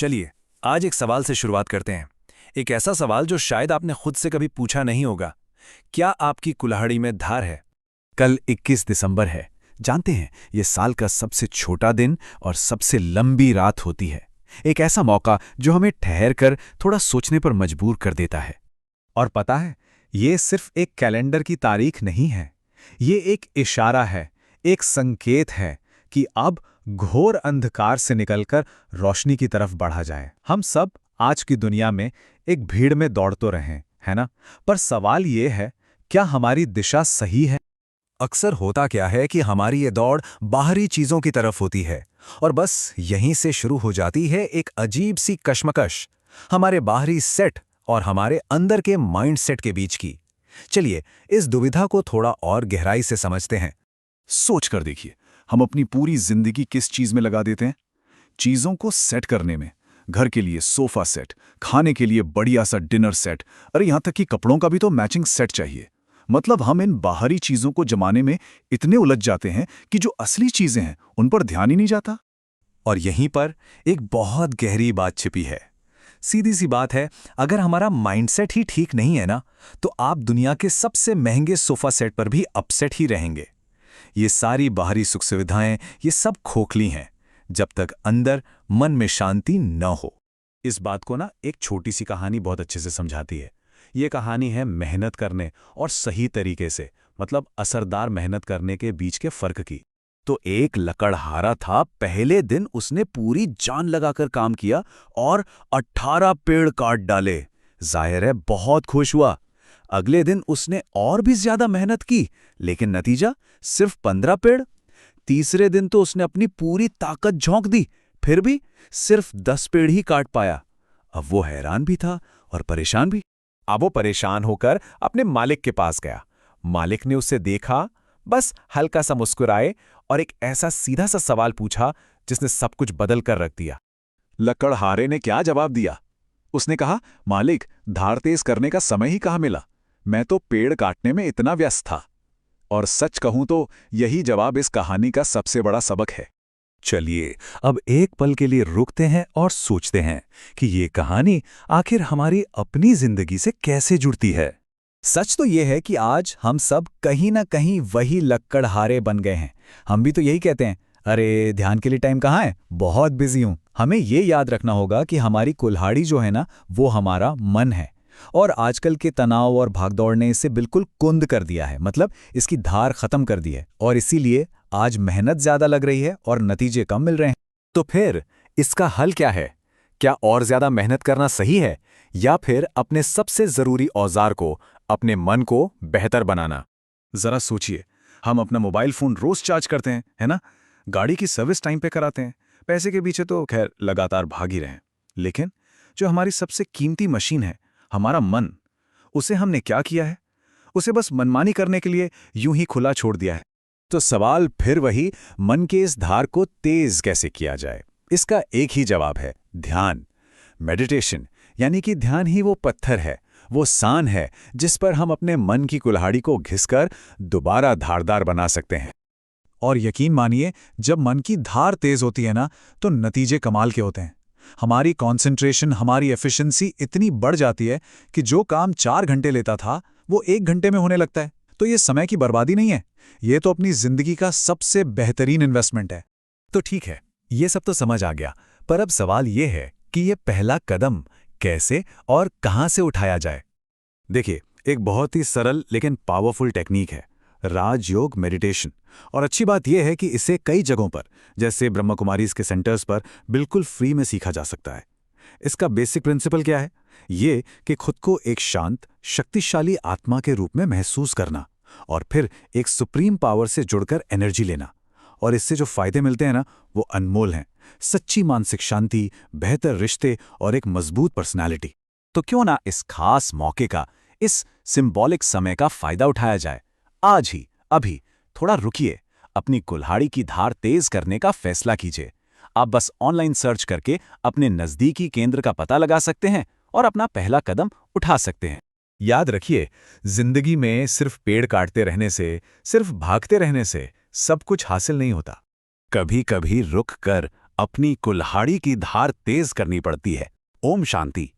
चलिए आज एक सवाल से शुरुआत करते हैं। एक ऐसा सवाल जो शायद आपने खुद से कभी पूछा नहीं होगा। क्या आपकी कुल्हाड़ी में धार है? कल 21 दिसंबर है। जानते हैं, ये साल का सबसे छोटा दिन और सबसे लंबी रात होती है। एक ऐसा मौका जो हमें ठहर कर थोड़ा सोचने पर मजबूर कर देता है। और पता है, ये सिर्फ एक कैलेंडर की तारीख नहीं है। ये एक इशारा है, एक संकेत है कि अब घोर अंधकार से निकलकर रोशनी की तरफ बढ़ा जाए। हम सब आज की दुनिया में एक भीड़ में दौड़ तो रहे हैं, है ना? पर सवाल ये है, क्या हमारी दिशा सही है? अक्सर होता क्या है कि हमारी ये दौड़ बाहरी चीजों की तरफ होती है और बस यहीं से शुरू हो जाती है एक अजीब सी कश्मकश, हमारे बाहरी सेट और हमारे अंदर के माइंड सेट के बीच की। चलिए इस दुविधा को थोड़ा और गहराई से समझते हैं। सोच कर देखिए, हम अपनी पूरी जिंदगी किस चीज में लगा देते हैं? चीजों को सेट करने में। घर के लिए सोफा सेट, खाने के लिए बढ़िया सा डिनर सेट, अरे यहां तक कि कपड़ों का भी तो मैचिंग सेट चाहिए। मतलब हम इन बाहरी चीजों को जमाने में इतने उलझ जाते हैं कि जो असली चीजें हैं उन पर ध्यान ही नहीं जाता। और यहीं पर एक बहुत गहरी बात छिपी है। सीधी सी बात है, अगर हमारा माइंडसेट ही ठीक नहीं है ना, तो आप दुनिया के सबसे महंगे सोफा सेट पर भी अपसेट ही रहेंगे। ये सारी बाहरी सुख सुविधाएं, ये सब खोखली हैं जब तक अंदर मन में शांति न हो। इस बात को ना एक छोटी सी कहानी बहुत अच्छे से समझाती है। ये कहानी है मेहनत करने और सही तरीके से, मतलब असरदार मेहनत करने के बीच के फर्क की। तो एक लकड़हारा था। पहले दिन उसने पूरी जान लगाकर काम किया और 18 पेड़ काट डाले। जाहिर है बहुत खुश हुआ। अगले दिन उसने और भी ज्यादा मेहनत की, लेकिन नतीजा सिर्फ 15 पेड़। तीसरे दिन तो उसने अपनी पूरी ताकत झोंक दी, फिर भी सिर्फ 10 पेड़ ही काट पाया। अब वो हैरान भी था और परेशान भी। अब वो परेशान होकर अपने मालिक के पास गया। मालिक ने उसे देखा, बस हल्का सा मुस्कुराए और एक ऐसा सीधा सा सवाल पूछा जिसने सब कुछ बदल कर रख दिया। लकड़हारे ने क्या जवाब दिया? उसने कहा, मालिक, धार तेज करने का समय ही कहाँ मिला? मैं तो पेड़ काटने में इतना व्यस्त था। और सच कहूं तो यही जवाब इस कहानी का सबसे बड़ा सबक है। चलिए अब एक पल के लिए रुकते हैं और सोचते हैं कि ये कहानी आखिर हमारी अपनी जिंदगी से कैसे जुड़ती है। सच तो ये है कि आज हम सब कहीं ना कहीं वही लकड़हारे बन गए हैं। हम भी तो यही कहते हैं, अरे ध्यान के लिए टाइम कहाँ है, बहुत बिजी हूं। हमें ये याद रखना होगा कि हमारी कुल्हाड़ी जो है ना, वो हमारा मन है। और आजकल के तनाव और भागदौड़ ने इसे बिल्कुल कुंद कर दिया है, मतलब इसकी धार खत्म कर दी है। और इसीलिए आज मेहनत ज्यादा लग रही है और नतीजे कम मिल रहे हैं। तो फिर इसका हल क्या है? क्या और ज्यादा मेहनत करना सही है, या फिर अपने सबसे जरूरी औजार को, अपने मन को बेहतर बनाना? जरा सोचिए, हम अपना मोबाइल फोन रोज चार्ज करते हैं, है ना? गाड़ी की सर्विस टाइम पे कराते हैं। पैसे के पीछे तो खैर लगातार भाग ही रहे हैं। लेकिन जो हमारी सबसे कीमती मशीन है, हमारा मन, उसे हमने क्या किया है? उसे बस मनमानी करने के लिए यूं ही खुला छोड़ दिया है। तो सवाल फिर वही, मन के इस धार को तेज कैसे किया जाए? इसका एक ही जवाब है, ध्यान, मेडिटेशन। यानी कि ध्यान ही वो पत्थर है, वो सान है जिस पर हम अपने मन की कुल्हाड़ी को घिसकर दोबारा धारदार बना सकते हैं। और यकीन मानिए, जब मन की धार तेज होती है ना, तो नतीजे कमाल के होते हैं। हमारी कंसंट्रेशन, हमारी एफिशिएंसी इतनी बढ़ जाती है कि जो काम 4 घंटे लेता था वो 1 घंटे में होने लगता है। तो ये समय की बर्बादी नहीं है, ये तो अपनी जिंदगी का सबसे बेहतरीन इन्वेस्टमेंट है। तो ठीक है, ये सब तो समझ आ गया, पर अब सवाल ये है कि ये पहला कदम कैसे और कहां से उठाया जाए। देखिए, एक बहुत ही सरल लेकिन पावरफुल टेक्निक है, राजयोग मेडिटेशन। और अच्छी बात यह है कि इसे कई जगहों पर, जैसे ब्रह्मा कुमारीज के सेंटर्स पर, बिल्कुल फ्री में सीखा जा सकता है। इसका बेसिक प्रिंसिपल क्या है? ये कि खुद को एक शांत, शक्तिशाली आत्मा के रूप में महसूस करना और फिर एक सुप्रीम पावर से जुड़कर एनर्जी लेना। और इससे जो फायदे मिलते हैं ना, वो अनमोल हैं। सच्ची मानसिक शांति, बेहतर रिश्ते और एक मजबूत पर्सनैलिटी। तो क्यों ना इस खास मौके का, इस सिंबॉलिक समय का फायदा उठाया जाए। आज ही, अभी थोड़ा रुकिए, अपनी कुल्हाड़ी की धार तेज करने का फैसला कीजिए। आप बस ऑनलाइन सर्च करके अपने नजदीकी केंद्र का पता लगा सकते हैं और अपना पहला कदम उठा सकते हैं। याद रखिए, जिंदगी में सिर्फ पेड़ काटते रहने से, सिर्फ भागते रहने से सब कुछ हासिल नहीं होता। कभी कभी रुक कर अपनी कुल्हाड़ी की धार तेज करनी पड़ती है। ओम शांति।